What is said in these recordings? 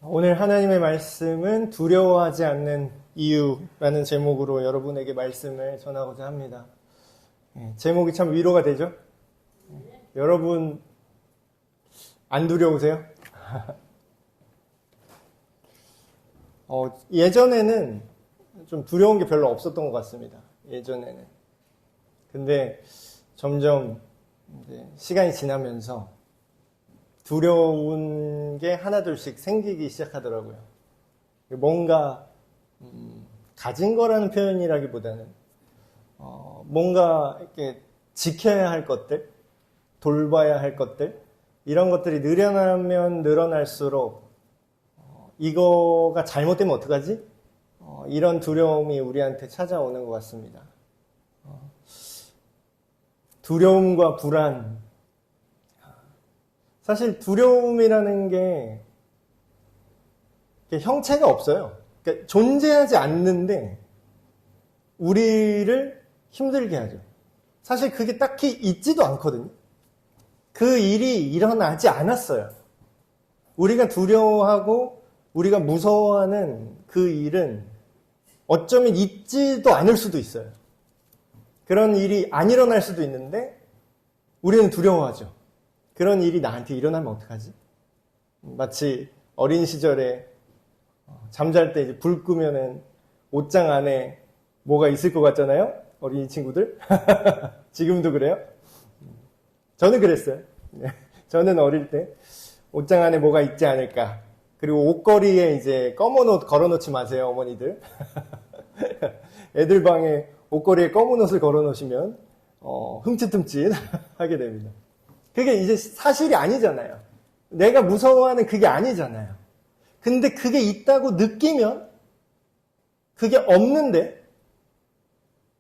오늘 하나님의 말씀은 두려워하지 않는 이유라는 제목으로 여러분에게 말씀을 전하고자 합니다. 제목이 참 위로가 되죠? 여러분 안 두려우세요? 예전에는 좀 두려운 게 별로 없었던 것 같습니다. 예전에는. 근데 점점 이제 시간이 지나면서 두려운 게 하나둘씩 생기기 시작하더라고요. 뭔가 가진 거라는 표현이라기보다는 뭔가 이렇게 지켜야 할 것들, 돌봐야 할 것들, 이런 것들이 늘어나면 늘어날수록 이거가 잘못되면 어떡하지? 이런 두려움이 우리한테 찾아오는 것 같습니다. 두려움과 불안. 사실 두려움이라는 게 형체가 없어요. 그러니까 존재하지 않는데 우리를 힘들게 하죠. 사실 그게 딱히 있지도 않거든요. 그 일이 일어나지 않았어요. 우리가 두려워하고 우리가 무서워하는 그 일은 어쩌면 있지도 않을 수도 있어요. 그런 일이 안 일어날 수도 있는데 우리는 두려워하죠. 그런 일이 나한테 일어나면 어떡하지? 마치 어린 시절에 잠잘 때 이제 불 끄면은 옷장 안에 뭐가 있을 것 같잖아요? 어린이 친구들? 지금도 그래요? 저는 그랬어요. 저는 어릴 때 옷장 안에 뭐가 있지 않을까. 그리고 옷걸이에 이제 검은 옷 걸어놓지 마세요, 어머니들. 애들 방에 옷걸이에 검은 옷을 걸어놓으시면 흠칫흠칫 하게 됩니다. 그게 이제 사실이 아니잖아요. 내가 무서워하는 그게 아니잖아요. 근데 그게 있다고 느끼면 그게 없는데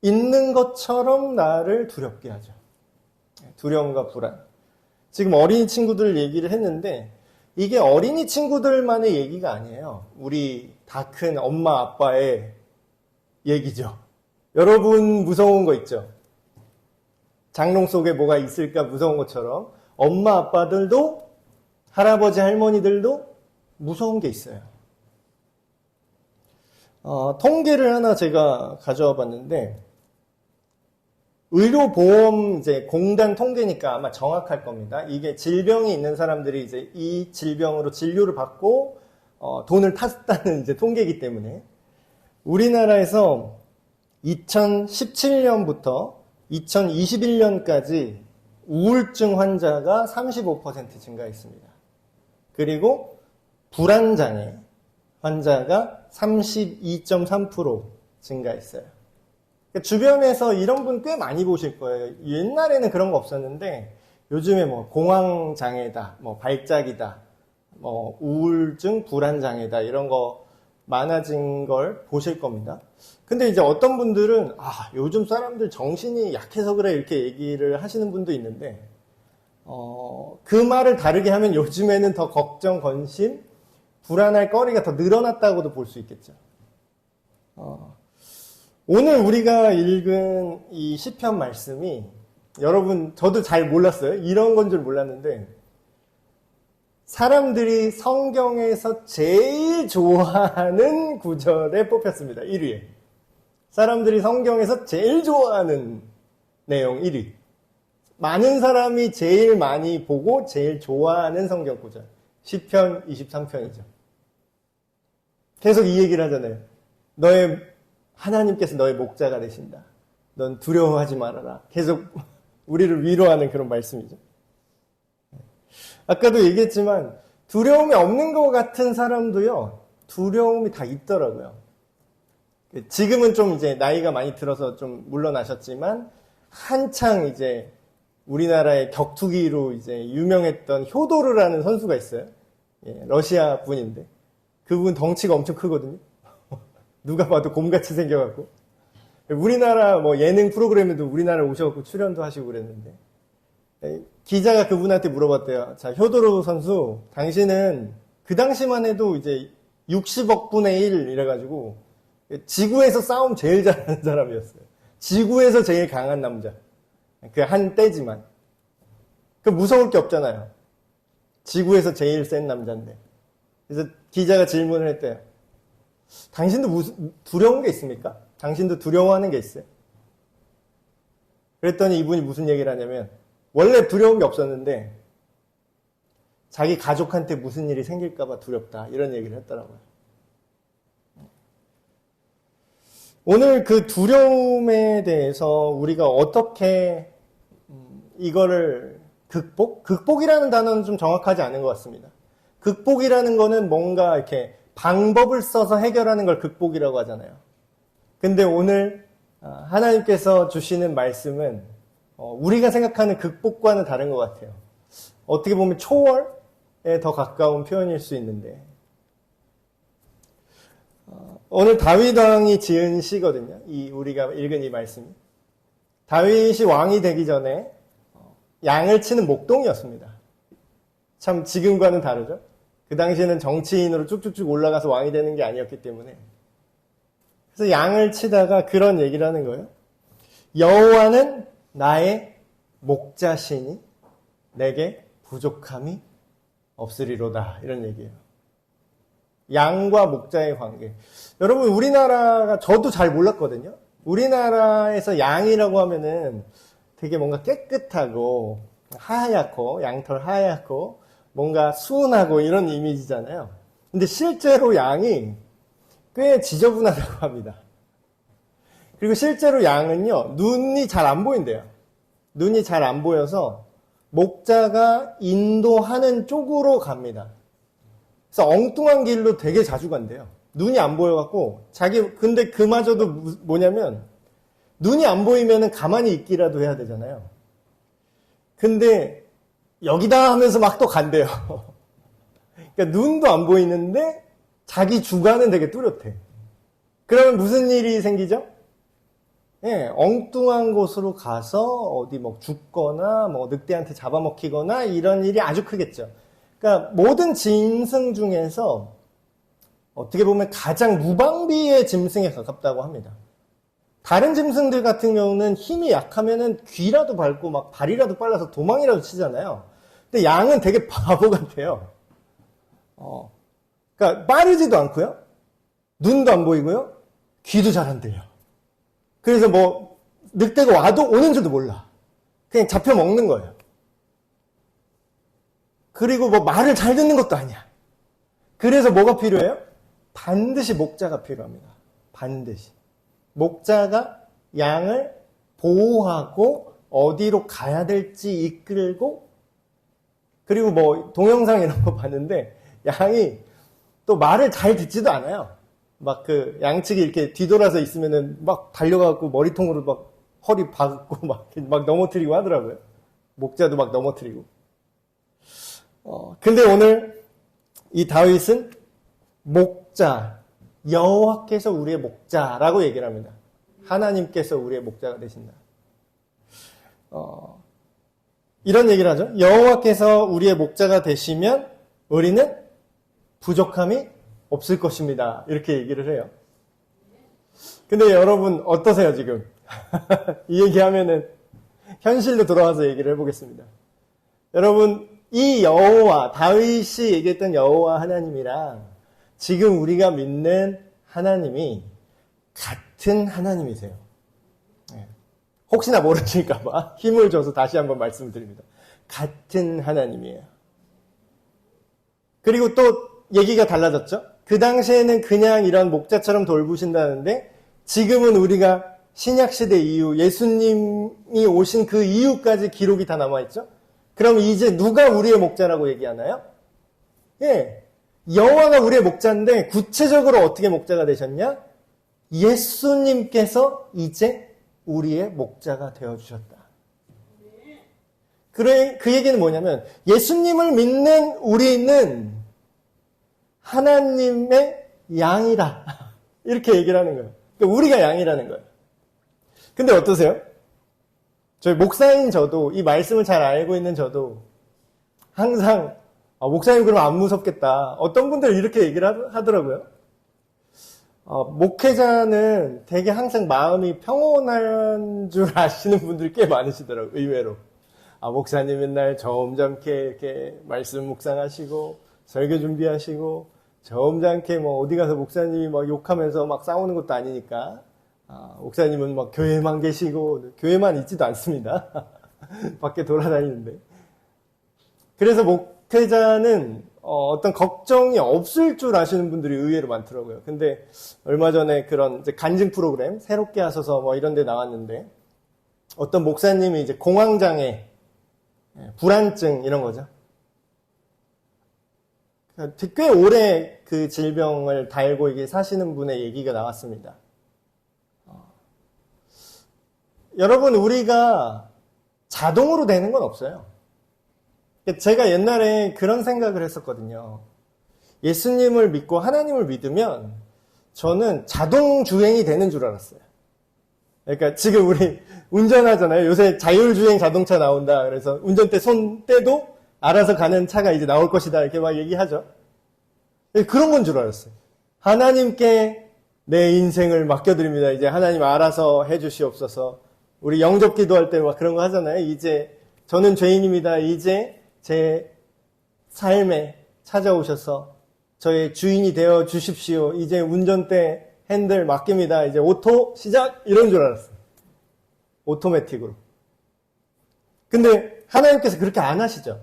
있는 것처럼 나를 두렵게 하죠. 두려움과 불안. 지금 어린이 친구들 얘기를 했는데 이게 어린이 친구들만의 얘기가 아니에요. 우리 다 큰 엄마 아빠의 얘기죠. 여러분 무서운 거 있죠? 장롱 속에 뭐가 있을까 무서운 것처럼 엄마 아빠들도 할아버지 할머니들도 무서운 게 있어요. 통계를 하나 제가 가져와 봤는데 의료보험 이제 공단 통계니까 아마 정확할 겁니다. 이게 질병이 있는 사람들이 이제 이 질병으로 진료를 받고 돈을 탔다는 이제 통계이기 때문에 우리나라에서 2017년부터 2021년까지 우울증 환자가 35% 증가했습니다. 그리고 불안장애 환자가 32.3% 증가했어요. 그러니까 주변에서 이런 분 꽤 많이 보실 거예요. 옛날에는 그런 거 없었는데 요즘에 뭐 공황장애다, 뭐 발작이다, 뭐 우울증, 불안장애다 이런 거 많아진 걸 보실 겁니다. 근데 이제 어떤 분들은 요즘 사람들 정신이 약해서 그래 이렇게 얘기를 하시는 분도 있는데 그 말을 다르게 하면 요즘에는 더 걱정, 건심, 불안할 거리가 더 늘어났다고도 볼 수 있겠죠. 오늘 우리가 읽은 이 시편 말씀이 여러분 저도 잘 몰랐어요. 이런 건 줄 몰랐는데 사람들이 성경에서 제일 좋아하는 구절에 뽑혔습니다. 1위에. 사람들이 성경에서 제일 좋아하는 내용 1위. 많은 사람이 제일 많이 보고 제일 좋아하는 성경 구절. 시편 23편이죠. 계속 이 얘기를 하잖아요. 하나님께서 너의 목자가 되신다. 넌 두려워하지 말아라. 계속 우리를 위로하는 그런 말씀이죠. 아까도 얘기했지만 두려움이 없는 것 같은 사람도요. 두려움이 다 있더라고요. 지금은 좀 이제 나이가 많이 들어서 좀 물러나셨지만 한창 이제 우리나라의 격투기로 이제 유명했던 효도르라는 선수가 있어요. 러시아 분인데 그분 덩치가 엄청 크거든요. 누가 봐도 곰같이 생겨갖고 우리나라 뭐 예능 프로그램에도 우리나라 오셔갖고 출연도 하시고 그랬는데 기자가 그분한테 물어봤대요. 자, 효도르 선수, 당신은 그 당시만 해도 이제 60억 분의 1 이래가지고 지구에서 싸움 제일 잘하는 사람이었어요. 지구에서 제일 강한 남자. 그 한때지만. 그 무서울 게 없잖아요. 지구에서 제일 센 남자인데. 그래서 기자가 질문을 했대요. 당신도 무슨 두려운 게 있습니까? 당신도 두려워하는 게 있어요? 그랬더니 이분이 무슨 얘기를 하냐면 원래 두려운 게 없었는데 자기 가족한테 무슨 일이 생길까 봐 두렵다 이런 얘기를 했더라고요. 오늘 그 두려움에 대해서 우리가 어떻게 이거를 극복이라는 단어는 좀 정확하지 않은 것 같습니다. 극복이라는 거는 뭔가 이렇게 방법을 써서 해결하는 걸 극복이라고 하잖아요. 근데 오늘 하나님께서 주시는 말씀은 우리가 생각하는 극복과는 다른 것 같아요. 어떻게 보면 초월에 더 가까운 표현일 수 있는데 오늘 다윗 왕이 지은 시거든요. 우리가 읽은 이 말씀이. 다윗이 왕이 되기 전에 양을 치는 목동이었습니다. 참 지금과는 다르죠. 그 당시에는 정치인으로 쭉쭉쭉 올라가서 왕이 되는 게 아니었기 때문에. 그래서 양을 치다가 그런 얘기를 하는 거예요. 여호와는 나의 목자시니 내게 부족함이 없으리로다. 이런 얘기예요. 양과 목자의 관계. 여러분 우리나라가 저도 잘 몰랐거든요. 우리나라에서 양이라고 하면은 되게 뭔가 깨끗하고 하얗고 양털 하얗고 뭔가 순하고 이런 이미지잖아요. 근데 실제로 양이 꽤 지저분하다고 합니다. 그리고 실제로 양은요, 눈이 잘 안 보인대요. 눈이 잘 안 보여서 목자가 인도하는 쪽으로 갑니다. 그래서 엉뚱한 길로 되게 자주 간대요. 눈이 안 보여갖고, 근데 그마저도 뭐냐면, 눈이 안 보이면은 가만히 있기라도 해야 되잖아요. 근데, 여기다 하면서 막 또 간대요. 그러니까 눈도 안 보이는데, 자기 주관은 되게 뚜렷해. 그러면 무슨 일이 생기죠? 예, 엉뚱한 곳으로 가서 어디 뭐 죽거나 뭐 늑대한테 잡아먹히거나 이런 일이 아주 크겠죠. 그러니까 모든 짐승 중에서 어떻게 보면 가장 무방비의 짐승에 가깝다고 합니다. 다른 짐승들 같은 경우는 힘이 약하면은 귀라도 밟고 막 발이라도 빨라서 도망이라도 치잖아요. 근데 양은 되게 바보 같아요. 그러니까 빠르지도 않고요. 눈도 안 보이고요. 귀도 잘 안 들려. 그래서 뭐 늑대가 와도 오는 줄도 몰라. 그냥 잡혀 먹는 거예요. 그리고 뭐 말을 잘 듣는 것도 아니야. 그래서 뭐가 필요해요? 반드시 목자가 필요합니다. 반드시. 목자가 양을 보호하고 어디로 가야 될지 이끌고 그리고 뭐 동영상 이런 거 봤는데 양이 또 말을 잘 듣지도 않아요. 막 그 양측이 이렇게 뒤돌아서 있으면은 막 달려가고 머리통으로 막 허리 박고 막 넘어뜨리고 하더라고요. 목자도 막 넘어뜨리고. 근데 오늘 이 다윗은 목자, 여호와께서 우리의 목자라고 얘기를 합니다. 하나님께서 우리의 목자가 되신다. 이런 얘기를 하죠. 여호와께서 우리의 목자가 되시면 우리는 부족함이 없을 것입니다. 이렇게 얘기를 해요. 근데 여러분 어떠세요 지금? 이 얘기하면은 현실로 돌아와서 얘기를 해보겠습니다. 여러분 이 여호와, 다윗이 얘기했던 여호와 하나님이랑 지금 우리가 믿는 하나님이 같은 하나님이세요. 혹시나 모르실까봐 힘을 줘서 다시 한번 말씀을 드립니다. 같은 하나님이에요. 그리고 또 얘기가 달라졌죠? 그 당시에는 그냥 이런 목자처럼 돌보신다는데 지금은 우리가 신약시대 이후 예수님이 오신 그 이후까지 기록이 다 남아있죠? 그럼 이제 누가 우리의 목자라고 얘기하나요? 예, 여호와가 우리의 목자인데 구체적으로 어떻게 목자가 되셨냐? 예수님께서 이제 우리의 목자가 되어주셨다. 그 얘기는 뭐냐면 예수님을 믿는 우리는 하나님의 양이다. 이렇게 얘기를 하는 거예요. 그러니까 우리가 양이라는 거예요. 근데 어떠세요? 저희 목사인 저도 이 말씀을 잘 알고 있는 저도 항상 목사님 그러면 안 무섭겠다. 어떤 분들은 이렇게 얘기를 하더라고요. 목회자는 되게 항상 마음이 평온한 줄 아시는 분들이 꽤 많으시더라고요. 의외로. 목사님 맨날 점잖게 이렇게 말씀 묵상하시고 설교 준비하시고 점잖게 뭐 어디 가서 목사님이 막 욕하면서 막 싸우는 것도 아니니까, 목사님은 막 교회만 계시고, 교회만 있지도 않습니다. 밖에 돌아다니는데. 그래서 목회자는 어떤 걱정이 없을 줄 아시는 분들이 의외로 많더라고요. 근데 얼마 전에 그런 이제 간증 프로그램 새롭게 하셔서 뭐 이런 데 나왔는데, 어떤 목사님이 이제 공황장애, 불안증 이런 거죠. 꽤 오래 그 질병을 달고 이게 사시는 분의 얘기가 나왔습니다. 여러분, 우리가 자동으로 되는 건 없어요. 제가 옛날에 그런 생각을 했었거든요. 예수님을 믿고 하나님을 믿으면 저는 자동 주행이 되는 줄 알았어요. 그러니까 지금 우리 운전하잖아요. 요새 자율주행 자동차 나온다. 그래서 운전대 손 떼도 알아서 가는 차가 이제 나올 것이다. 이렇게 막 얘기하죠. 그런 건 줄 알았어요. 하나님께 내 인생을 맡겨드립니다. 이제 하나님 알아서 해주시옵소서. 우리 영접 기도할 때 막 그런 거 하잖아요. 이제 저는 죄인입니다. 이제 제 삶에 찾아오셔서 저의 주인이 되어 주십시오. 이제 운전대 핸들 맡깁니다. 이제 오토 시작 이런 줄 알았어요. 오토매틱으로. 근데 하나님께서 그렇게 안 하시죠.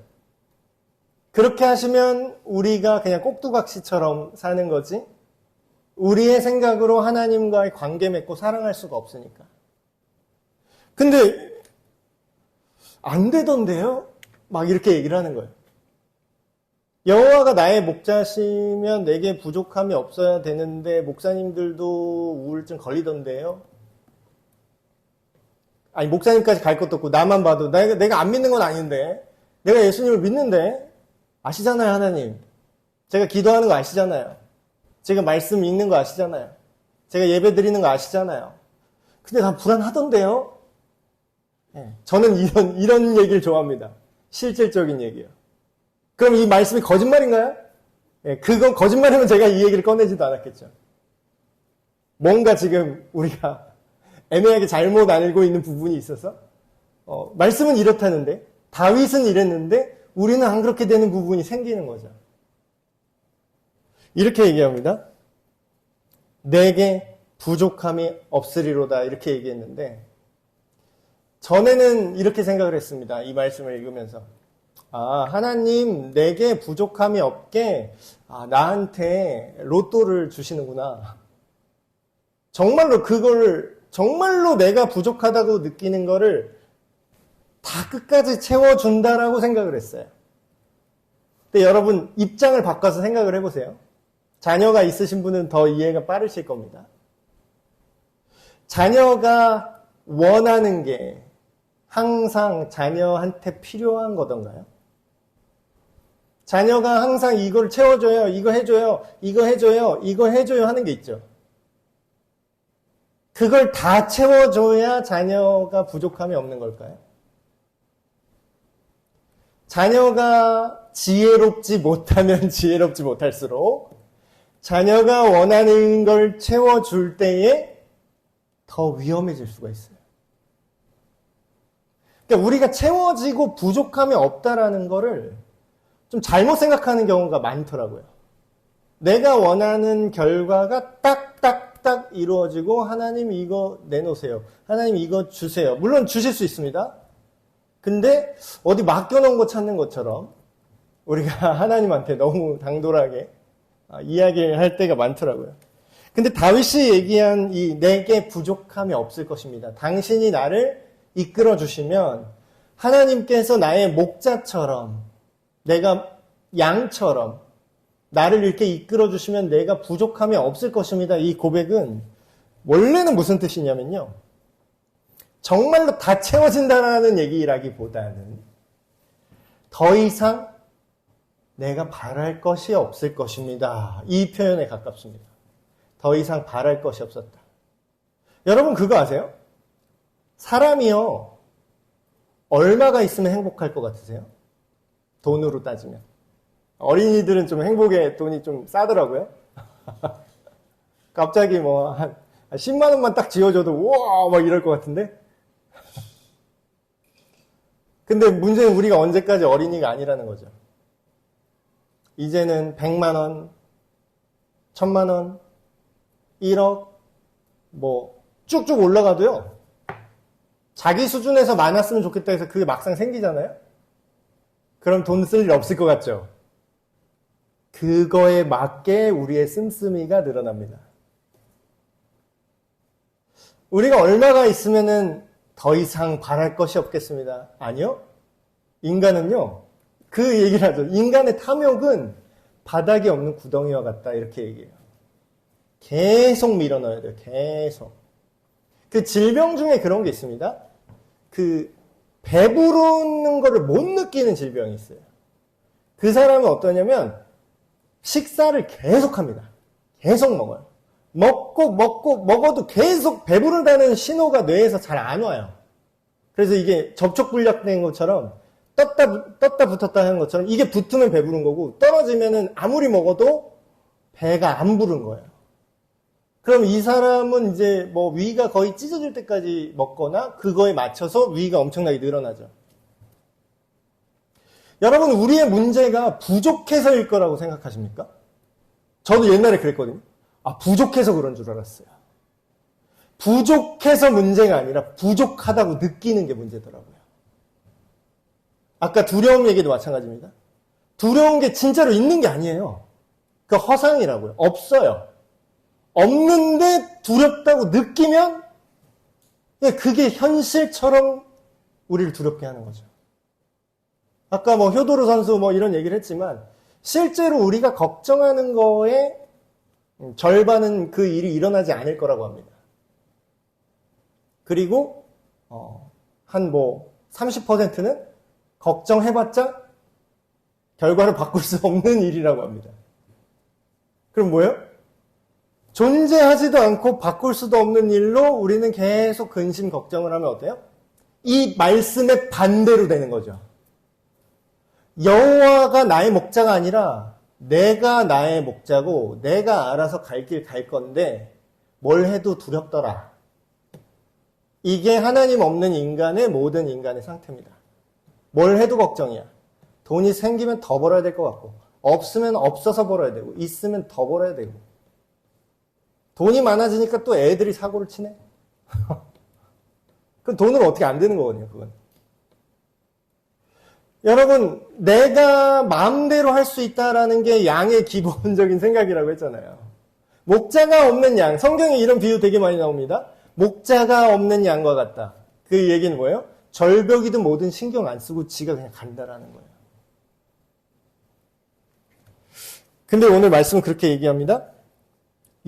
그렇게 하시면 우리가 그냥 꼭두각시처럼 사는 거지 우리의 생각으로 하나님과의 관계 맺고 사랑할 수가 없으니까. 근데 안 되던데요? 막 이렇게 얘기를 하는 거예요. 여호와가 나의 목자시면 내게 부족함이 없어야 되는데 목사님들도 우울증 걸리던데요? 아니 목사님까지 갈 것도 없고 나만 봐도 내가 안 믿는 건 아닌데 내가 예수님을 믿는데 아시잖아요 하나님. 제가 기도하는 거 아시잖아요. 제가 말씀 읽는 거 아시잖아요. 제가 예배 드리는 거 아시잖아요. 근데 난 불안하던데요? 네, 저는 이런 얘기를 좋아합니다. 실질적인 얘기요. 그럼 이 말씀이 거짓말인가요? 예, 그건 거짓말이면 제가 이 얘기를 꺼내지도 않았겠죠. 뭔가 지금 우리가 애매하게 잘못 알고 있는 부분이 있어서 말씀은 이렇다는데 다윗은 이랬는데 우리는 안 그렇게 되는 부분이 생기는 거죠. 이렇게 얘기합니다. 내게 부족함이 없으리로다 이렇게 얘기했는데 전에는 이렇게 생각을 했습니다. 이 말씀을 읽으면서 하나님 내게 부족함이 없게 나한테 로또를 주시는구나. 정말로 내가 부족하다고 느끼는 거를 다 끝까지 채워준다라고 생각을 했어요. 근데 여러분 입장을 바꿔서 생각을 해보세요. 자녀가 있으신 분은 더 이해가 빠르실 겁니다. 자녀가 원하는 게 항상 자녀한테 필요한 거던가요? 자녀가 항상 이걸 채워줘요, 이거 해줘요, 이거 해줘요, 이거 해줘요 하는 게 있죠. 그걸 다 채워줘야 자녀가 부족함이 없는 걸까요? 자녀가 지혜롭지 못하면 지혜롭지 못할수록 자녀가 원하는 걸 채워줄 때에 더 위험해질 수가 있어요. 그러니까 우리가 채워지고 부족함이 없다라는 거를 좀 잘못 생각하는 경우가 많더라고요. 내가 원하는 결과가 딱딱딱 이루어지고 하나님 이거 내놓으세요. 하나님 이거 주세요. 물론 주실 수 있습니다. 근데 어디 맡겨놓은 거 찾는 것처럼 우리가 하나님한테 너무 당돌하게 이야기를 할 때가 많더라고요. 근데 다윗이 얘기한 이 내게 부족함이 없을 것입니다. 당신이 나를 이끌어 주시면 하나님께서 나의 목자처럼 내가 양처럼 나를 이렇게 이끌어 주시면 내가 부족함이 없을 것입니다. 이 고백은 원래는 무슨 뜻이냐면요. 정말로 다 채워진다라는 얘기라기보다는 더 이상 내가 바랄 것이 없을 것입니다. 이 표현에 가깝습니다. 더 이상 바랄 것이 없었다. 여러분 그거 아세요? 사람이요. 얼마가 있으면 행복할 것 같으세요? 돈으로 따지면. 어린이들은 좀 행복에 돈이 좀 싸더라고요. 갑자기 뭐 한 10만 원만 딱 지어줘도 우와 막 이럴 것 같은데. 근데 문제는 우리가 언제까지 어린이가 아니라는 거죠. 이제는 100만 원, 1000만 원, 1억, 뭐 쭉쭉 올라가도요. 자기 수준에서 많았으면 좋겠다 해서 그게 막상 생기잖아요. 그럼 돈 쓸 일 없을 것 같죠? 그거에 맞게 우리의 씀씀이가 늘어납니다. 우리가 얼마가 있으면은 더 이상 바랄 것이 없겠습니다. 아니요. 인간은요. 그 얘기를 하죠. 인간의 탐욕은 바닥이 없는 구덩이와 같다. 이렇게 얘기해요. 계속 밀어넣어야 돼요. 계속. 그 질병 중에 그런 게 있습니다. 그 배부르는 거를 못 느끼는 질병이 있어요. 그 사람은 어떠냐면 식사를 계속 합니다. 계속 먹어요. 먹어도 계속 배부르다는 신호가 뇌에서 잘 안 와요. 그래서 이게 접촉불량된 것처럼 떴다 붙었다 하는 것처럼 이게 붙으면 배부른 거고 떨어지면은 아무리 먹어도 배가 안 부른 거예요. 그럼 이 사람은 이제 뭐 위가 거의 찢어질 때까지 먹거나 그거에 맞춰서 위가 엄청나게 늘어나죠. 여러분, 우리의 문제가 부족해서일 거라고 생각하십니까? 저도 옛날에 그랬거든요. 부족해서 그런 줄 알았어요. 부족해서 문제가 아니라 부족하다고 느끼는 게 문제더라고요. 아까 두려움 얘기도 마찬가지입니다. 두려운 게 진짜로 있는 게 아니에요. 그 허상이라고요. 없어요. 없는데 두렵다고 느끼면 그게 현실처럼 우리를 두렵게 하는 거죠. 아까 뭐 효도르 선수 뭐 이런 얘기를 했지만 실제로 우리가 걱정하는 거에 절반은 그 일이 일어나지 않을 거라고 합니다. 그리고 한 뭐 30%는 걱정해봤자 결과를 바꿀 수 없는 일이라고 합니다. 그럼 뭐예요? 존재하지도 않고 바꿀 수도 없는 일로 우리는 계속 근심 걱정을 하면 어때요? 이 말씀의 반대로 되는 거죠. 여호와가 나의 목자가 아니라 내가 나의 목자고 내가 알아서 갈 길 갈 건데 뭘 해도 두렵더라. 이게 하나님 없는 인간의 모든 인간의 상태입니다. 뭘 해도 걱정이야. 돈이 생기면 더 벌어야 될 것 같고 없으면 없어서 벌어야 되고 있으면 더 벌어야 되고 돈이 많아지니까 또 애들이 사고를 치네. 그럼 돈으로 어떻게 안 되는 거거든요. 그건. 여러분, 내가 마음대로 할 수 있다라는 게 양의 기본적인 생각이라고 했잖아요. 목자가 없는 양, 성경에 이런 비유 되게 많이 나옵니다. 목자가 없는 양과 같다. 그 얘기는 뭐예요? 절벽이든 뭐든 신경 안 쓰고 지가 그냥 간다라는 거예요. 근데 오늘 말씀은 그렇게 얘기합니다.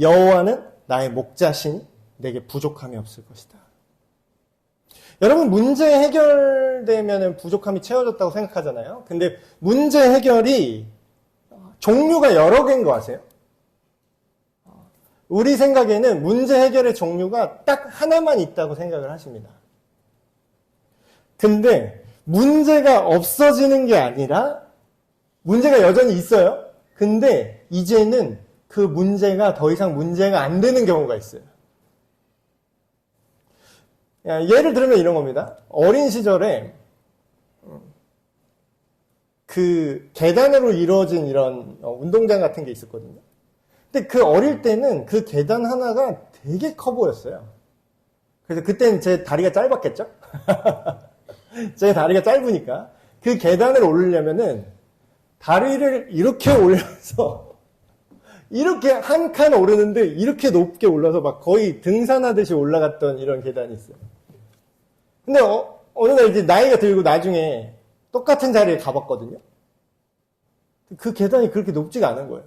여호와는 나의 목자신 내게 부족함이 없을 것이다. 여러분, 문제 해결되면 부족함이 채워졌다고 생각하잖아요. 근데 문제 해결이 종류가 여러 개인 거 아세요? 우리 생각에는 문제 해결의 종류가 딱 하나만 있다고 생각을 하십니다. 근데 문제가 없어지는 게 아니라 문제가 여전히 있어요. 근데 이제는 그 문제가 더 이상 문제가 안 되는 경우가 있어요. 예를 들면 이런 겁니다. 어린 시절에 그 계단으로 이루어진 이런 운동장 같은 게 있었거든요. 근데 그 어릴 때는 그 계단 하나가 되게 커 보였어요. 그래서 그때는 제 다리가 짧았겠죠? 제 다리가 짧으니까 그 계단을 오르려면은 다리를 이렇게 올려서 이렇게 한 칸 오르는데 이렇게 높게 올라서 막 거의 등산하듯이 올라갔던 이런 계단이 있어요. 근데 어느 날 이제 나이가 들고 나중에 똑같은 자리에 가봤거든요. 그 계단이 그렇게 높지가 않은 거예요.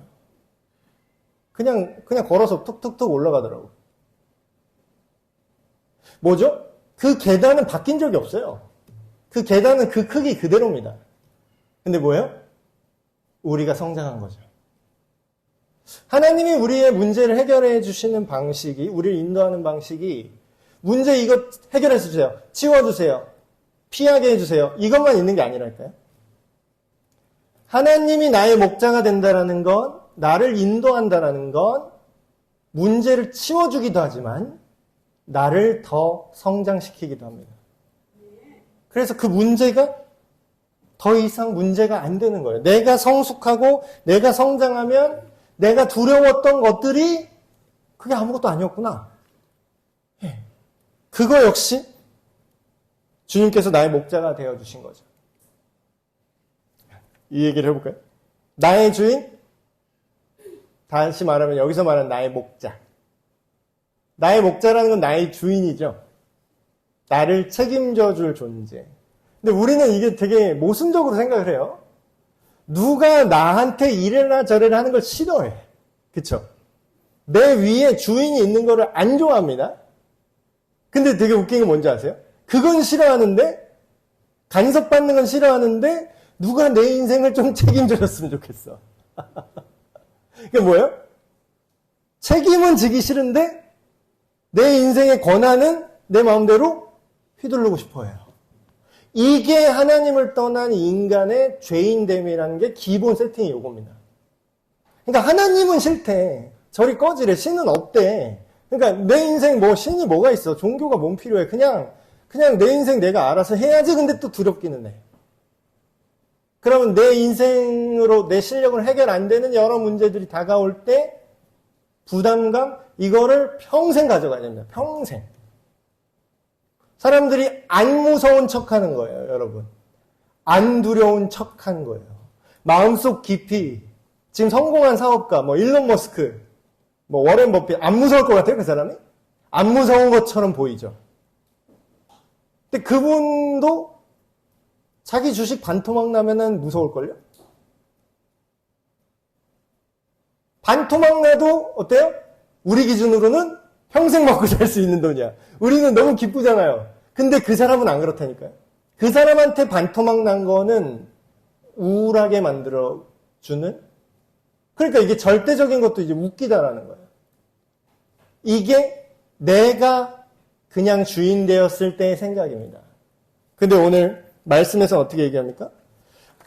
그냥 걸어서 툭툭툭 올라가더라고. 뭐죠? 그 계단은 바뀐 적이 없어요. 그 계단은 그 크기 그대로입니다. 근데 뭐예요? 우리가 성장한 거죠. 하나님이 우리의 문제를 해결해 주시는 방식이, 우리를 인도하는 방식이 문제 이것 해결해 주세요. 치워주세요. 피하게 해주세요. 이것만 있는 게 아니랄까요? 하나님이 나의 목자가 된다라는 건, 나를 인도한다라는 건 문제를 치워주기도 하지만 나를 더 성장시키기도 합니다. 그래서 그 문제가 더 이상 문제가 안 되는 거예요. 내가 성숙하고 내가 성장하면 내가 두려웠던 것들이 그게 아무것도 아니었구나. 그거 역시 주님께서 나의 목자가 되어주신 거죠. 이 얘기를 해볼까요? 나의 주인, 다시 말하면 여기서 말하는 나의 목자. 나의 목자라는 건 나의 주인이죠. 나를 책임져 줄 존재. 근데 우리는 이게 되게 모순적으로 생각을 해요. 누가 나한테 이래라 저래라 하는 걸 싫어해. 그쵸? 내 위에 주인이 있는 거를 안 좋아합니다. 근데 되게 웃긴 게 뭔지 아세요? 그건 싫어하는데, 간섭받는 건 싫어하는데, 누가 내 인생을 좀 책임져 줬으면 좋겠어. 그게 뭐예요? 책임은 지기 싫은데, 내 인생의 권한은 내 마음대로 휘두르고 싶어 해요. 이게 하나님을 떠난 인간의 죄인됨이라는 게 기본 세팅이 이겁니다. 그러니까 하나님은 싫대. 저리 꺼지래. 신은 없대. 그러니까 내 인생 신이 뭐가 있어. 종교가 뭔 필요해. 그냥 내 인생 내가 알아서 해야지. 근데 또 두렵기는 해. 그러면 내 인생으로 내 실력을 해결 안 되는 여러 문제들이 다가올 때 부담감, 이거를 평생 가져가야 됩니다. 평생. 사람들이 안 무서운 척 하는 거예요, 여러분. 안 두려운 척 하는 거예요. 마음속 깊이, 지금 성공한 사업가, 일론 머스크, 워렌 버핏, 안 무서울 것 같아요, 그 사람이? 안 무서운 것처럼 보이죠. 근데 그분도 자기 주식 반토막 나면은 무서울걸요? 반토막 나도 어때요? 우리 기준으로는 평생 먹고 살 수 있는 돈이야. 우리는 너무 기쁘잖아요. 근데 그 사람은 안 그렇다니까요. 그 사람한테 반토막 난 거는 우울하게 만들어주는? 그러니까 이게 절대적인 것도 이제 웃기다라는 거예요. 이게 내가 그냥 주인 되었을 때의 생각입니다. 근데 오늘 말씀에서 어떻게 얘기합니까?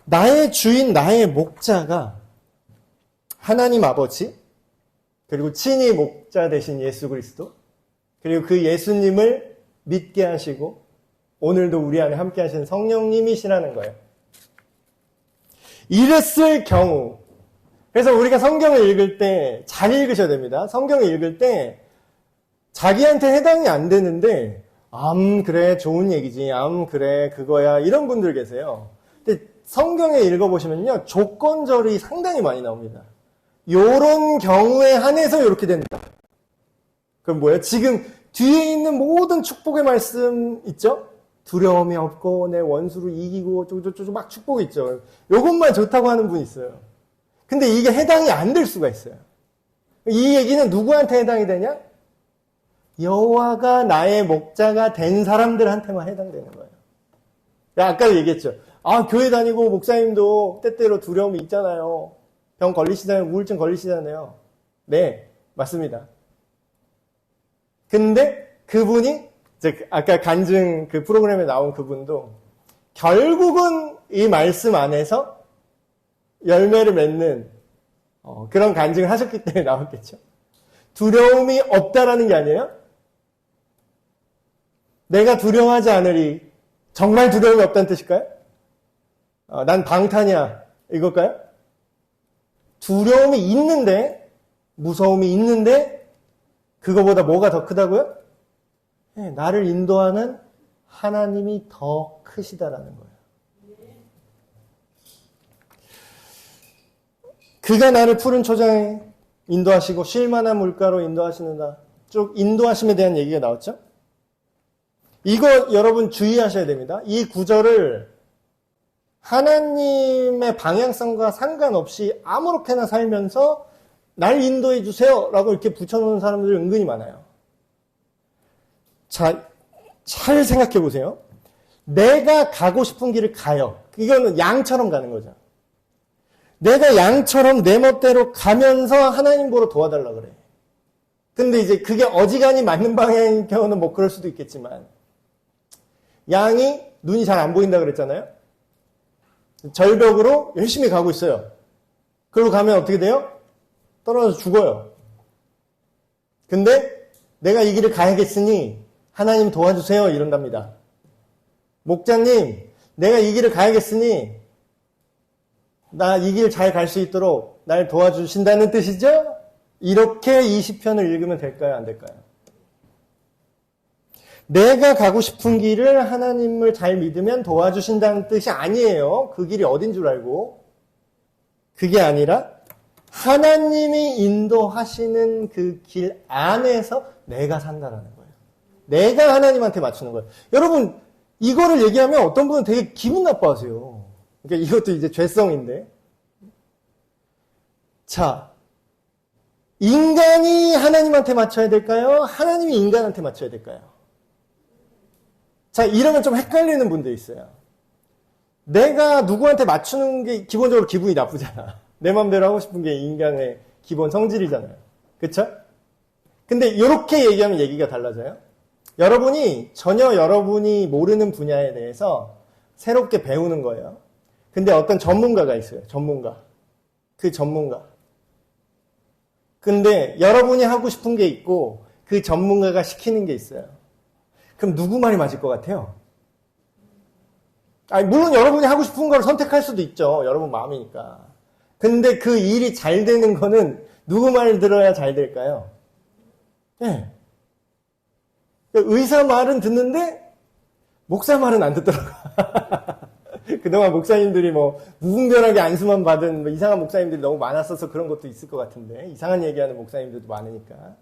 나의 주인, 나의 목자가 하나님 아버지, 그리고 친히 목자 되신 예수 그리스도, 그리고 그 예수님을 믿게 하시고 오늘도 우리 안에 함께 하시는 성령님이시라는 거예요. 이랬을 경우, 그래서 우리가 성경을 읽을 때 잘 읽으셔야 됩니다. 성경을 읽을 때 자기한테 해당이 안 되는데 그래 좋은 얘기지, 그래 그거야, 이런 분들 계세요. 근데 성경에 읽어보시면요 조건절이 상당히 많이 나옵니다. 요런 경우에 한해서 이렇게 된다. 그럼 뭐예요? 지금 뒤에 있는 모든 축복의 말씀 있죠? 두려움이 없고 내 원수를 이기고 쪼쪼쪼 막 축복 있죠. 요것만 좋다고 하는 분 있어요. 근데 이게 해당이 안 될 수가 있어요. 이 얘기는 누구한테 해당이 되냐? 여호와가 나의 목자가 된 사람들한테만 해당되는 거예요. 아까 얘기했죠. 교회 다니고 목사님도 때때로 두려움이 있잖아요. 병 걸리시잖아요. 우울증 걸리시잖아요. 네, 맞습니다. 근데 그분이 아까 간증 그 프로그램에 나온 그분도 결국은 이 말씀 안에서 열매를 맺는 그런 간증을 하셨기 때문에 나왔겠죠. 두려움이 없다라는 게 아니에요. 내가 두려워하지 않으리. 정말 두려움이 없다는 뜻일까요? 난 방탄이야. 이걸까요? 두려움이 있는데, 무서움이 있는데, 그거보다 뭐가 더 크다고요? 네, 나를 인도하는 하나님이 더 크시다라는 거예요. 그가 나를 푸른 초장에 인도하시고 쉴만한 물가로 인도하시는다. 쭉 인도하심에 대한 얘기가 나왔죠? 이거 여러분 주의하셔야 됩니다. 이 구절을 하나님의 방향성과 상관없이 아무렇게나 살면서 날 인도해 주세요 라고 이렇게 붙여놓는 사람들이 은근히 많아요. 자, 잘 생각해 보세요. 내가 가고 싶은 길을 가요. 이거는 양처럼 가는 거죠. 내가 양처럼 내 멋대로 가면서 하나님 보러 도와달라 그래. 근데 이제 그게 어지간히 맞는 방향인 경우는 뭐 그럴 수도 있겠지만, 양이 눈이 잘 안 보인다 그랬잖아요. 절벽으로 열심히 가고 있어요. 그리고 가면 어떻게 돼요? 떨어져서 죽어요. 근데 내가 이 길을 가야겠으니 하나님 도와주세요 이런답니다. 목자님, 내가 이 길을 가야겠으니 나 이 길 잘 갈 수 있도록 날 도와주신다는 뜻이죠? 이렇게 이 시편을 읽으면 될까요? 안 될까요? 내가 가고 싶은 길을 하나님을 잘 믿으면 도와주신다는 뜻이 아니에요. 그 길이 어딘 줄 알고. 그게 아니라 하나님이 인도하시는 그 길 안에서 내가 산다라는 거예요. 내가 하나님한테 맞추는 거예요. 여러분, 이거를 얘기하면 어떤 분은 되게 기분 나빠하세요. 그러니까 이것도 이제 죄성인데. 자, 인간이 하나님한테 맞춰야 될까요? 하나님이 인간한테 맞춰야 될까요? 자, 이러면 좀 헷갈리는 분도 있어요. 내가 누구한테 맞추는 게 기본적으로 기분이 나쁘잖아. 내 맘대로 하고 싶은 게 인간의 기본 성질이잖아요. 그쵸? 근데 이렇게 얘기하면 얘기가 달라져요. 전혀 여러분이 모르는 분야에 대해서 새롭게 배우는 거예요. 근데 어떤 전문가가 있어요. 전문가. 그 전문가. 근데 여러분이 하고 싶은 게 있고 그 전문가가 시키는 게 있어요. 그럼 누구 말이 맞을 것 같아요? 아니, 물론 여러분이 하고 싶은 걸 선택할 수도 있죠. 여러분 마음이니까. 근데 그 일이 잘 되는 거는 누구 말 들어야 잘 될까요? 네. 의사 말은 듣는데 목사 말은 안 듣더라고. 그동안 목사님들이 무분별하게 안수만 받은 이상한 목사님들이 너무 많았어서 그런 것도 있을 것 같은데, 이상한 얘기하는 목사님들도 많으니까.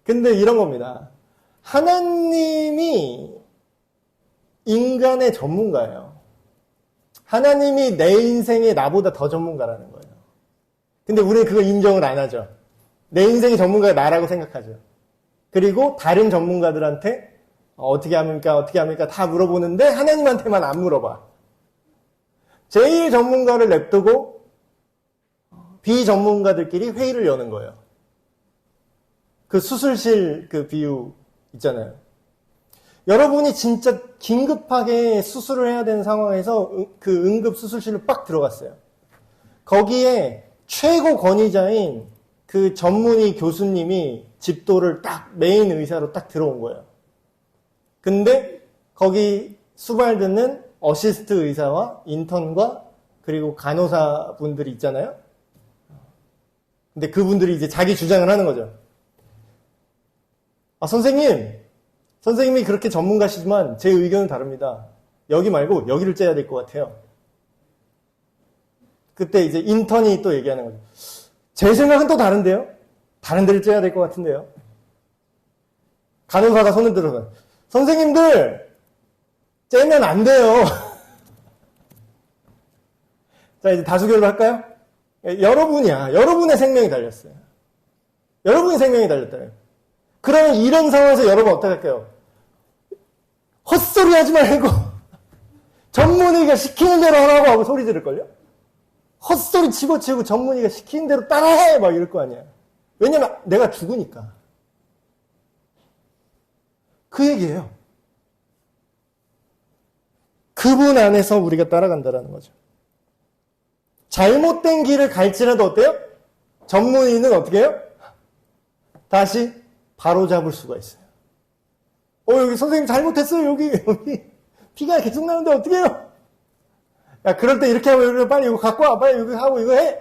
근데 이런 겁니다. 하나님이 인간의 전문가예요. 하나님이 내 인생에 나보다 더 전문가라는 거예요. 근데 우리는 그걸 인정을 안 하죠. 내 인생의 전문가가 나라고 생각하죠. 그리고 다른 전문가들한테 어떻게 합니까 다 물어보는데 하나님한테만 안 물어봐. 제일 전문가를 냅두고 비전문가들끼리 회의를 여는 거예요. 그 수술실 그 비유 있잖아요. 여러분이 진짜 긴급하게 수술을 해야 되는 상황에서 그 응급수술실로 빡 들어갔어요. 거기에 최고 권위자인 그 전문의 교수님이 집도를 딱 메인 의사로 딱 들어온 거예요. 근데 거기 수발 듣는 어시스트 의사와 인턴과 그리고 간호사 분들이 있잖아요. 근데 그분들이 이제 자기 주장을 하는 거죠. 선생님이 그렇게 전문가시지만 제 의견은 다릅니다. 여기 말고 여기를 째야 될 것 같아요. 그때 이제 인턴이 또 얘기하는 거죠. 제 생각은 또 다른데요? 다른 데를 째야 될 것 같은데요? 간호사가 손을 들어서 선생님들 째면 안 돼요. 자, 이제 다수결로 할까요? 여러분의 생명이 달렸어요. 여러분의 생명이 달렸다요. 그러면 이런 상황에서 여러분 어떻게 할까요? 헛소리 하지 말고 전문의가 시키는 대로 하라고 하고 소리 지를걸요? 헛소리 집어치우고 전문의가 시키는 대로 따라해! 막 이럴 거 아니야. 왜냐면 내가 죽으니까. 그 얘기예요. 그분 안에서 우리가 따라간다라는 거죠. 잘못된 길을 갈지라도 어때요? 전문의는 어떻게 해요? 다시 바로잡을 수가 있어요. 여기 선생님 잘못했어요. 여기 피가 계속 나는데 어떻게 해요? 야, 그럴 때 이렇게 하고 빨리 이거 갖고 와. 빨리 이거 하고 이거 해.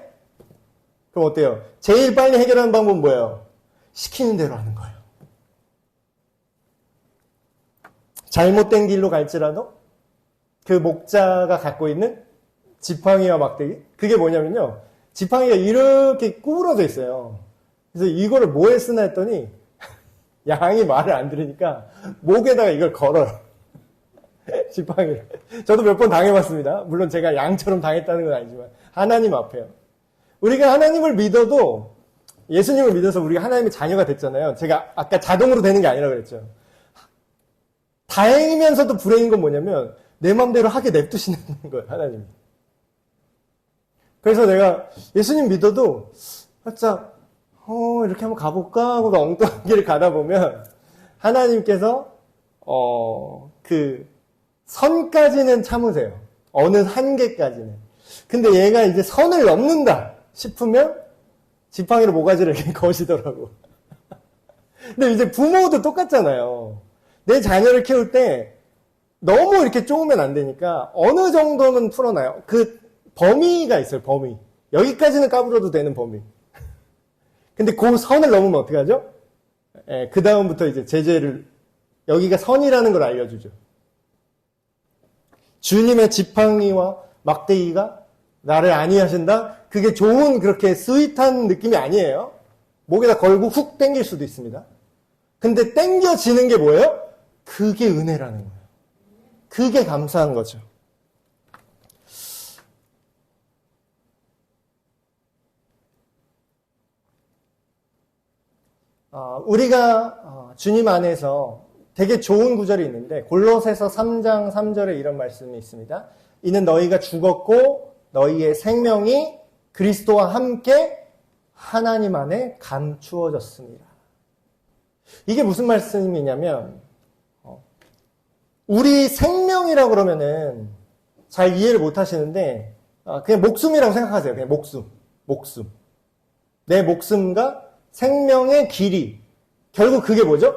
그럼 어때요? 제일 빨리 해결하는 방법은 뭐예요? 시키는 대로 하는 거예요. 잘못된 길로 갈지라도 그 목자가 갖고 있는 지팡이와 막대기, 그게 뭐냐면요, 지팡이가 이렇게 구부러져 있어요. 그래서 이거를 뭐에 쓰나 했더니 양이 말을 안 들으니까 목에다가 이걸 걸어요. 지팡이를. 저도 몇 번 당해봤습니다. 물론 제가 양처럼 당했다는 건 아니지만 하나님 앞에요. 우리가 하나님을 믿어도, 예수님을 믿어서 우리가 하나님의 자녀가 됐잖아요. 제가 아까 자동으로 되는 게 아니라고 그랬죠. 다행이면서도 불행인 건 뭐냐면 내 맘대로 하게 냅두시는 거예요, 하나님이. 그래서 내가 예수님 믿어도 살짝 이렇게 한번 가볼까 하고 엉뚱한 길을 가다 보면 하나님께서 그 선까지는 참으세요. 어느 한계까지는. 근데 얘가 이제 선을 넘는다 싶으면 지팡이로 모가지를 이렇게 거시더라고. 근데 이제 부모도 똑같잖아요. 내 자녀를 키울 때 너무 이렇게 쪼으면 안 되니까 어느 정도는 풀어놔요. 그 범위가 있어요, 범위. 여기까지는 까불어도 되는 범위. 근데 그 선을 넘으면 어떻게 하죠? 그 다음부터 이제 제재를, 여기가 선이라는 걸 알려주죠. 주님의 지팡이와 막대기가 나를 안위하신다? 그게 좋은 그렇게 스윗한 느낌이 아니에요. 목에다 걸고 훅 당길 수도 있습니다. 근데 당겨지는 게 뭐예요? 그게 은혜라는 거예요. 그게 감사한 거죠. 우리가 주님 안에서 되게 좋은 구절이 있는데 골로새서 3장 3절에 이런 말씀이 있습니다. 이는 너희가 죽었고 너희의 생명이 그리스도와 함께 하나님 안에 감추어졌습니다. 이게 무슨 말씀이냐면 우리 생명이라고 그러면은 잘 이해를 못 하시는데 그냥 목숨이라고 생각하세요. 그냥 목숨. 내 목숨과 생명의 길이. 결국 그게 뭐죠?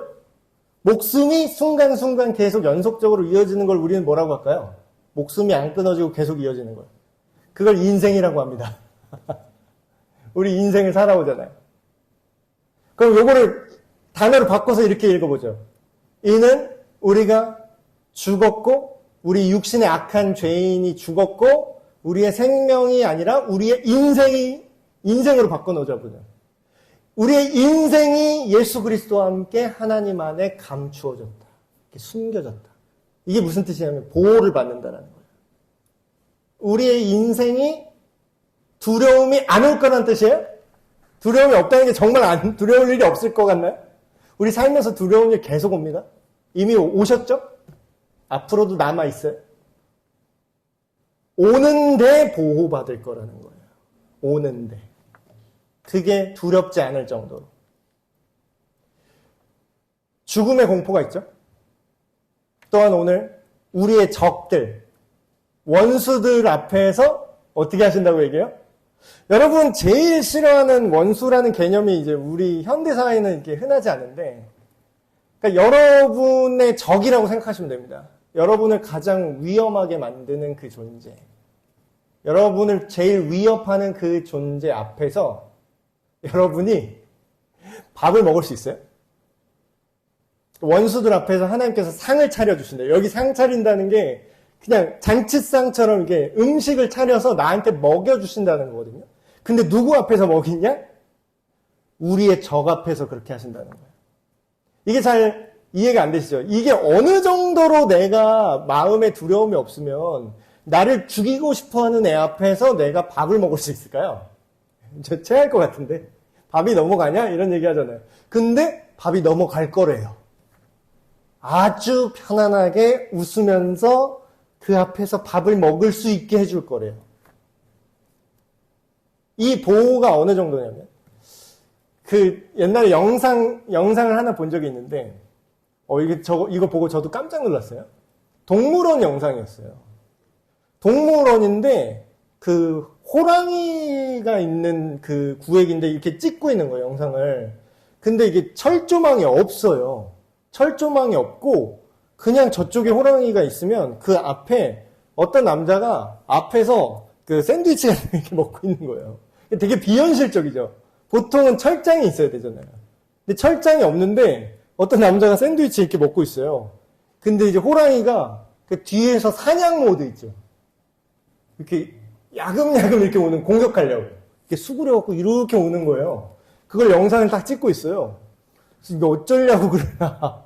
목숨이 순간순간 계속 연속적으로 이어지는 걸 우리는 뭐라고 할까요? 목숨이 안 끊어지고 계속 이어지는 거예요. 그걸 인생이라고 합니다. 우리 인생을 살아오잖아요. 그럼 요거를 단어로 바꿔서 이렇게 읽어보죠. 이는 우리가 죽었고 우리 육신의 악한 죄인이 죽었고 우리의 생명이 아니라 우리의 인생으로 바꿔놓자 보죠. 우리의 인생이 예수 그리스도와 함께 하나님 안에 감추어졌다. 이렇게 숨겨졌다. 이게 무슨 뜻이냐면 보호를 받는다는 거예요. 우리의 인생이 두려움이 안 올 거란 뜻이에요? 두려움이 없다는 게 정말 두려울 일이 없을 것 같나요? 우리 살면서 두려운 일 계속 옵니다. 이미 오셨죠? 앞으로도 남아있어요. 오는데 보호받을 거라는 거예요. 오는데. 그게 두렵지 않을 정도로. 죽음의 공포가 있죠. 또한 오늘 우리의 적들, 원수들 앞에서 어떻게 하신다고 얘기해요? 여러분 제일 싫어하는 원수라는 개념이 이제 우리 현대사회는 이렇게 흔하지 않은데, 그러니까 여러분의 적이라고 생각하시면 됩니다. 여러분을 가장 위험하게 만드는 그 존재, 여러분을 제일 위협하는 그 존재 앞에서 여러분이 밥을 먹을 수 있어요? 원수들 앞에서 하나님께서 상을 차려주신대요. 여기 상 차린다는 게 그냥 잔치상처럼 이렇게 음식을 차려서 나한테 먹여주신다는 거거든요. 근데 누구 앞에서 먹이냐? 우리의 적 앞에서 그렇게 하신다는 거예요. 이게 잘 이해가 안 되시죠? 이게 어느 정도로 내가 마음에 두려움이 없으면 나를 죽이고 싶어하는 애 앞에서 내가 밥을 먹을 수 있을까요? 저 체할 것 같은데. 밥이 넘어가냐? 이런 얘기 하잖아요. 근데 밥이 넘어갈 거래요. 아주 편안하게 웃으면서 그 앞에서 밥을 먹을 수 있게 해줄 거래요. 이 보호가 어느 정도냐면, 그 옛날에 영상을 하나 본 적이 있는데, 이거 보고 저도 깜짝 놀랐어요. 동물원 영상이었어요. 동물원인데, 그 호랑이가 있는 그 구획인데 이렇게 찍고 있는 거예요, 영상을. 근데 이게 철조망이 없어요. 철조망이 없고, 그냥 저쪽에 호랑이가 있으면 그 앞에 어떤 남자가 앞에서 그 샌드위치 같은 거 이렇게 먹고 있는 거예요. 되게 비현실적이죠. 보통은 철장이 있어야 되잖아요. 근데 철장이 없는데 어떤 남자가 샌드위치 이렇게 먹고 있어요. 근데 이제 호랑이가 그 뒤에서 사냥 모드 있죠. 이렇게 야금야금 이렇게 오는, 공격하려고. 이렇게 수그려갖고 이렇게 오는 거예요. 그걸 영상을 딱 찍고 있어요. 그래서 이거 어쩌려고 그러나.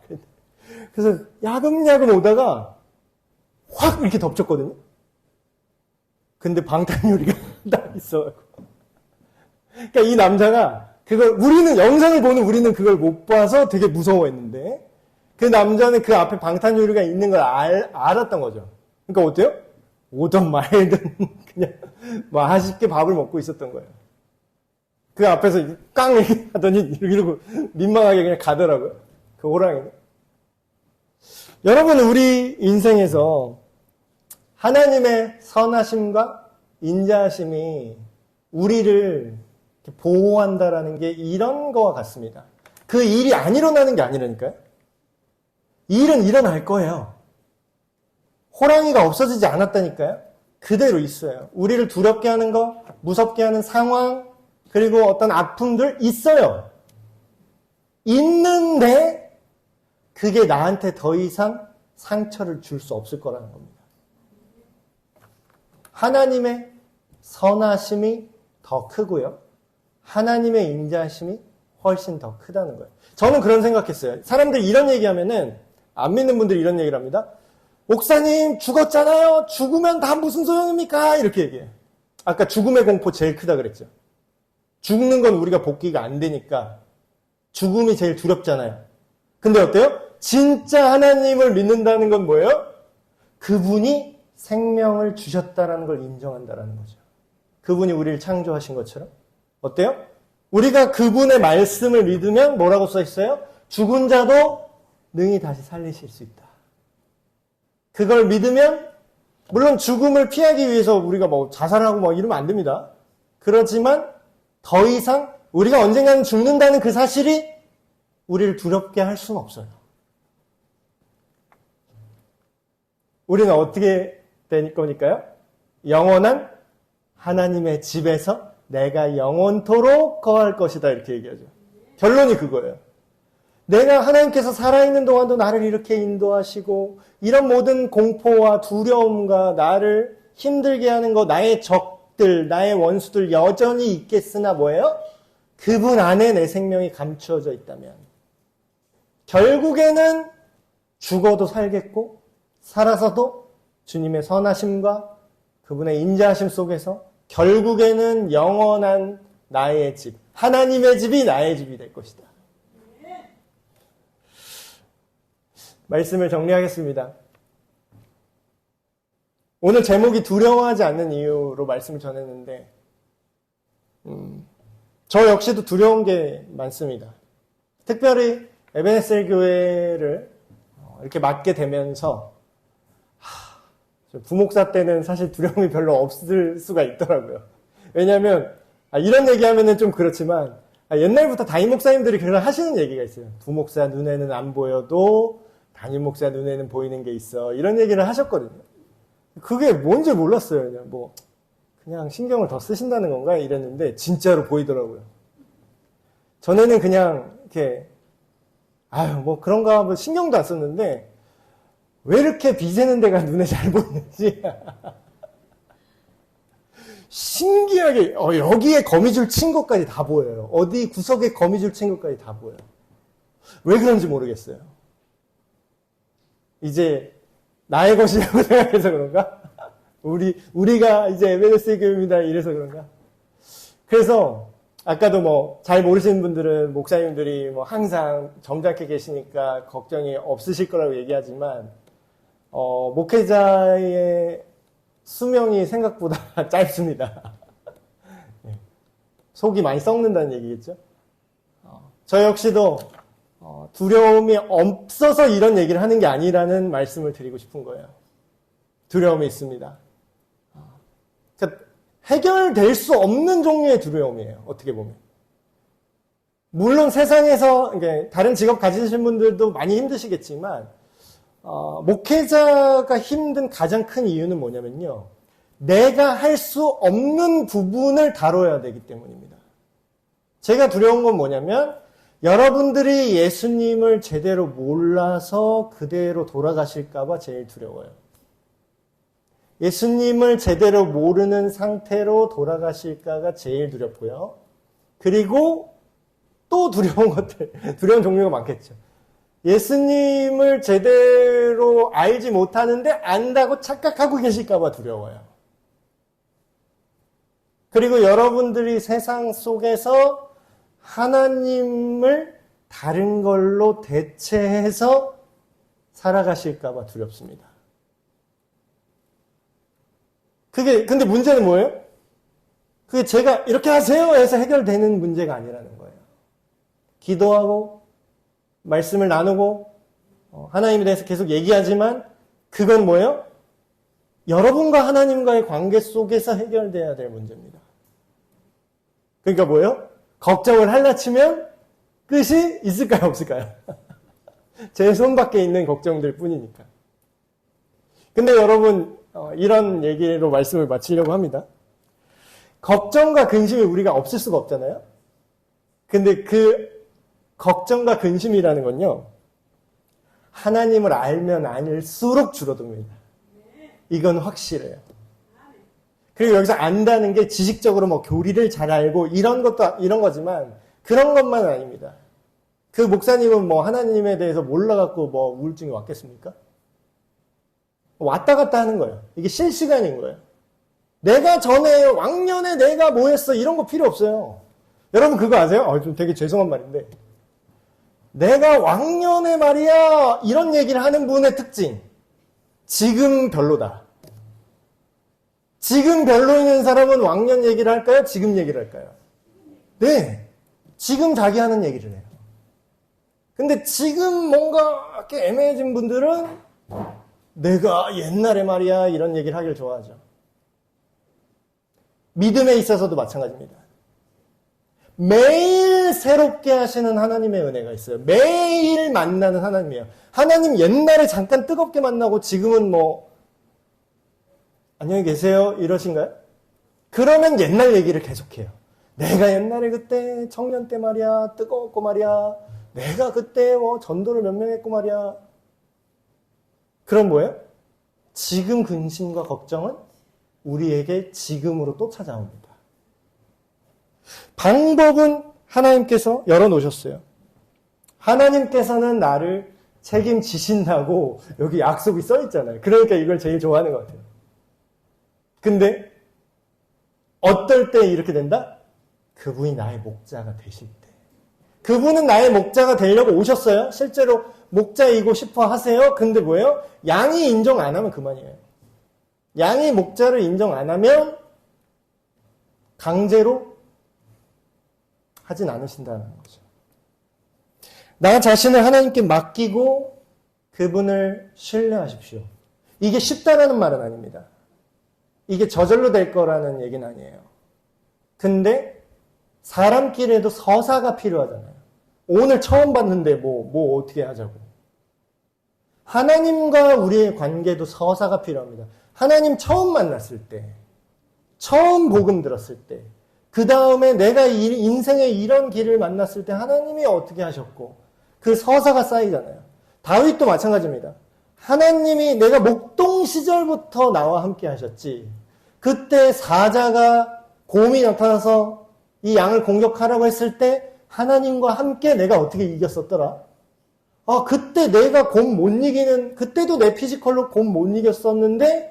그래서 야금야금 오다가 확 이렇게 덮쳤거든요. 근데 방탄요리가 딱 있어요. 그러니까 이 남자가 영상을 보는 우리는 그걸 못 봐서 되게 무서워했는데, 그 남자는 그 앞에 방탄요리가 있는 걸 알았던 거죠. 그러니까 어때요? 오든 말든 그냥 맛있게 밥을 먹고 있었던 거예요. 그 앞에서 깡 하더니 이러고 민망하게 그냥 가더라고요. 그 호랑이는. 여러분, 우리 인생에서 하나님의 선하심과 인자하심이 우리를 보호한다라는 게 이런 거와 같습니다. 그 일이 안 일어나는 게 아니라니까요. 일은 일어날 거예요. 호랑이가 없어지지 않았다니까요. 그대로 있어요. 우리를 두렵게 하는 거, 무섭게 하는 상황, 그리고 어떤 아픔들 있어요. 있는데 그게 나한테 더 이상 상처를 줄 수 없을 거라는 겁니다. 하나님의 선하심이 더 크고요. 하나님의 인자하심이 훨씬 더 크다는 거예요. 저는 그런 생각했어요. 사람들이 이런 얘기하면은 안 믿는 분들이 이런 얘기를 합니다. 목사님 죽었잖아요. 죽으면 다 무슨 소용입니까? 이렇게 얘기해요. 아까 죽음의 공포 제일 크다 그랬죠. 죽는 건 우리가 복귀가 안 되니까 죽음이 제일 두렵잖아요. 근데 어때요? 진짜 하나님을 믿는다는 건 뭐예요? 그분이 생명을 주셨다라는 걸 인정한다라는 거죠. 그분이 우리를 창조하신 것처럼. 어때요? 우리가 그분의 말씀을 믿으면 뭐라고 써 있어요? 죽은 자도 능히 다시 살리실 수 있다. 그걸 믿으면 물론 죽음을 피하기 위해서 우리가 뭐 자살하고 뭐 이러면 안 됩니다. 그렇지만 더 이상 우리가 언젠가는 죽는다는 그 사실이 우리를 두렵게 할 수는 없어요. 우리는 어떻게 될 거니까요? 영원한 하나님의 집에서 내가 영원토록 거할 것이다 이렇게 얘기하죠. 결론이 그거예요. 내가 하나님께서 살아있는 동안도 나를 이렇게 인도하시고 이런 모든 공포와 두려움과 나를 힘들게 하는 것, 나의 적들, 나의 원수들 여전히 있겠으나 뭐예요? 그분 안에 내 생명이 감추어져 있다면 결국에는 죽어도 살겠고 살아서도 주님의 선하심과 그분의 인자하심 속에서 결국에는 영원한 나의 집, 하나님의 집이 나의 집이 될 것이다. 말씀을 정리하겠습니다. 오늘 제목이 두려워하지 않는 이유로 말씀을 전했는데 저 역시도 두려운 게 많습니다. 특별히 에베네셀 교회를 이렇게 맡게 되면서 부목사 때는 사실 두려움이 별로 없을 수가 있더라고요. 왜냐하면 이런 얘기하면은 좀 그렇지만 옛날부터 담임 목사님들이 그런 하시는 얘기가 있어요. 부목사 눈에는 안 보여도 담임 목사 눈에는 보이는 게 있어. 이런 얘기를 하셨거든요. 그게 뭔지 몰랐어요. 그냥 신경을 더 쓰신다는 건가 이랬는데 진짜로 보이더라고요. 전에는 그냥 이렇게 뭐 그런가 뭐 신경도 안 썼는데 왜 이렇게 비새는 데가 눈에 잘 보이는지 신기하게 여기에 거미줄 친 것까지 다 보여요. 어디 구석에 거미줄 친 것까지 다 보여요. 왜 그런지 모르겠어요. 이제 나의 것이라고 생각해서 그런가? 우리가 이제 에베네셀 교회입니다. 이래서 그런가? 그래서 아까도 뭐 잘 모르시는 분들은 목사님들이 뭐 항상 점잖게 계시니까 걱정이 없으실 거라고 얘기하지만 목회자의 수명이 생각보다 짧습니다. 속이 많이 썩는다는 얘기겠죠? 저 역시도 두려움이 없어서 이런 얘기를 하는 게 아니라는 말씀을 드리고 싶은 거예요. 두려움이 있습니다. 그러니까 해결될 수 없는 종류의 두려움이에요. 어떻게 보면. 물론 세상에서 다른 직업 가지신 분들도 많이 힘드시겠지만 목회자가 힘든 가장 큰 이유는 뭐냐면요. 내가 할 수 없는 부분을 다뤄야 되기 때문입니다. 제가 두려운 건 뭐냐면 여러분들이 예수님을 제대로 몰라서 그대로 돌아가실까 봐 제일 두려워요. 예수님을 제대로 모르는 상태로 돌아가실까가 제일 두렵고요. 그리고 또 두려운 종류가 많겠죠. 예수님을 제대로 알지 못하는데 안다고 착각하고 계실까 봐 두려워요. 그리고 여러분들이 세상 속에서 하나님을 다른 걸로 대체해서 살아가실까 봐 두렵습니다. 근데 문제는 뭐예요? 그게 제가 이렇게 하세요 해서 해결되는 문제가 아니라는 거예요. 기도하고 말씀을 나누고 하나님에 대해서 계속 얘기하지만 그건 뭐예요? 여러분과 하나님과의 관계 속에서 해결돼야 될 문제입니다. 그러니까 뭐예요? 걱정을 하려 치면 끝이 있을까요? 없을까요? 제 손 밖에 있는 걱정들 뿐이니까. 근데 여러분 이런 얘기로 말씀을 마치려고 합니다. 걱정과 근심이 우리가 없을 수가 없잖아요. 근데 그 걱정과 근심이라는 건요, 하나님을 알면 알수록 줄어듭니다. 이건 확실해요. 그리고 여기서 안다는 게 지식적으로 뭐 교리를 잘 알고 이런 거지만 그런 것만은 아닙니다. 그 목사님은 뭐 하나님에 대해서 몰라갖고 뭐 우울증이 왔겠습니까? 왔다 갔다 하는 거예요. 이게 실시간인 거예요. 내가 전에 왕년에 내가 뭐 했어 이런 거 필요 없어요. 여러분 그거 아세요? 좀 되게 죄송한 말인데 내가 왕년에 말이야 이런 얘기를 하는 분의 특징, 지금 별로다. 지금 별로인 사람은 왕년 얘기를 할까요? 지금 얘기를 할까요? 네, 지금 자기 하는 얘기를 해요. 근데 지금 뭔가 이렇게 애매해진 분들은 내가 옛날에 말이야 이런 얘기를 하길 좋아하죠. 믿음에 있어서도 마찬가지입니다. 매일 새롭게 하시는 하나님의 은혜가 있어요. 매일 만나는 하나님이에요. 하나님 옛날에 잠깐 뜨겁게 만나고 지금은 뭐 안녕히 계세요 이러신가요? 그러면 옛날 얘기를 계속해요. 내가 옛날에 그때 청년 때 말이야 뜨거웠고 말이야 내가 그때 뭐 전도를 몇 명 했고 말이야. 그럼 뭐예요? 지금 근심과 걱정은 우리에게 지금으로 또 찾아옵니다. 방법은 하나님께서 열어놓으셨어요. 하나님께서는 나를 책임지신다고 여기 약속이 써있잖아요. 그러니까 이걸 제일 좋아하는 것 같아요. 근데 어떨 때 이렇게 된다? 그분이 나의 목자가 되실 때. 그분은 나의 목자가 되려고 오셨어요. 실제로 목자이고 싶어 하세요. 근데 뭐예요? 양이 인정 안 하면 그만이에요. 양이 목자를 인정 안 하면 강제로 하진 않으신다는 거죠. 나 자신을 하나님께 맡기고 그분을 신뢰하십시오. 이게 쉽다라는 말은 아닙니다. 이게 저절로 될 거라는 얘기는 아니에요. 근데 사람끼리도 서사가 필요하잖아요. 오늘 처음 봤는데 뭐 어떻게 하자고. 하나님과 우리의 관계도 서사가 필요합니다. 하나님 처음 만났을 때, 처음 복음 들었을 때, 그 다음에 내가 인생의 이런 길을 만났을 때 하나님이 어떻게 하셨고 그 서사가 쌓이잖아요. 다윗도 마찬가지입니다. 하나님이 내가 목동 시절부터 나와 함께 하셨지. 그때 사자가 곰이 나타나서 이 양을 공격하라고 했을 때 하나님과 함께 내가 어떻게 이겼었더라? 그때 내가 곰 못 이기는, 그때도 내 피지컬로 곰 못 이겼었는데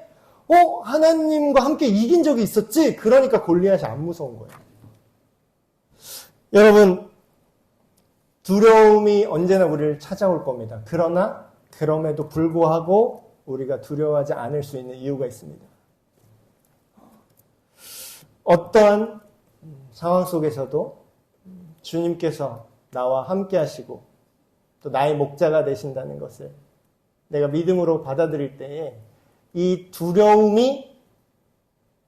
하나님과 함께 이긴 적이 있었지? 그러니까 골리앗이 안 무서운 거예요. 여러분, 두려움이 언제나 우리를 찾아올 겁니다. 그러나 그럼에도 불구하고 우리가 두려워하지 않을 수 있는 이유가 있습니다. 어떠한 상황 속에서도 주님께서 나와 함께 하시고 또 나의 목자가 되신다는 것을 내가 믿음으로 받아들일 때에 이 두려움이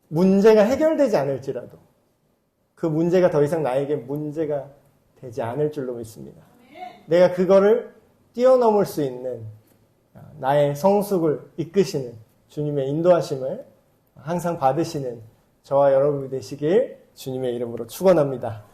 문제가 해결되지 않을지라도 그 문제가 더 이상 나에게 문제가 되지 않을 줄로 믿습니다. 내가 그거를 뛰어넘을 수 있는 나의 성숙을 이끄시는 주님의 인도하심을 항상 받으시는 저와 여러분이 되시길 주님의 이름으로 축원합니다.